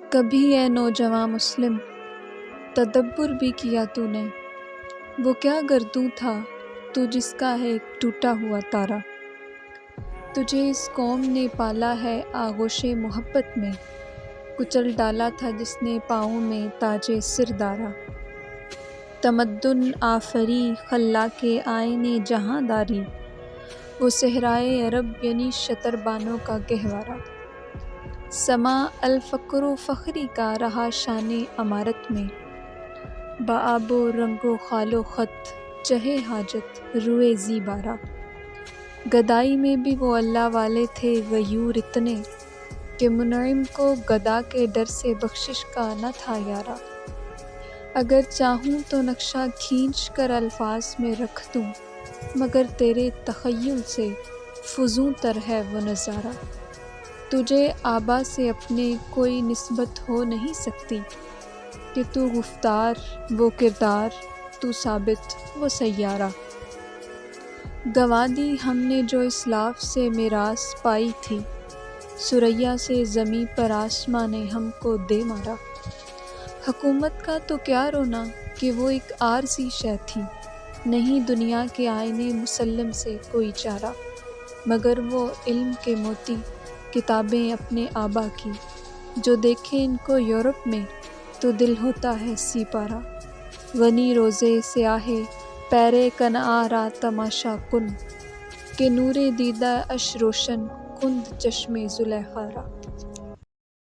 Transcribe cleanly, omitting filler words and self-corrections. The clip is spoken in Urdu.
کبھی اے نوجواں مسلم تدبر بھی کیا تو نے، وہ کیا گردوں تھا تو جس کا ہے ایک ٹوٹا ہوا تارا۔ تجھے اس قوم نے پالا ہے آغوش محبت میں، کچل ڈالا تھا جس نے پاؤں میں تاج سر دارا۔ تمدن آفری خلاق آئین جہاں داری، وہ صحرائے عرب یعنی شتر بانوں کا گہوارہ۔ سما الفقر و فخری کا رہا شان امارت میں، بآب و رنگ و خال و خط چہے حاجت روئے زیبارہ۔ گدائی میں بھی وہ اللہ والے تھے غیور اتنے، کہ منعم کو گدا کے ڈر سے بخشش کا نہ تھا یارا۔ اگر چاہوں تو نقشہ کھینچ کر الفاظ میں رکھ دوں، مگر تیرے تخیل سے فزوں تر ہے وہ نظارہ۔ تجھے آبا سے اپنے کوئی نسبت ہو نہیں سکتی، کہ تو گفتار وہ کردار، تو ثابت وہ سیارہ۔ گنوا دی ہم نے جو اسلاف سے میراث پائی تھی، ثریا سے زمیں پر آسماں نے ہم کو دے مارا۔ حکومت کا تو کیا رونا کہ وہ ایک عارضی شے تھی، نہیں دنیا کے آئین مسلم سے کوئی چارہ۔ مگر وہ علم کے موتی کتابیں اپنے آبا کی، جو دیکھے ان کو یورپ میں تو دل ہوتا ہے سی پارہ۔ غنی روزے سیاہ پیرے کنعاں را تماشا کن، کہ نور دیدہ اش روشن کند چشم زلیخا را۔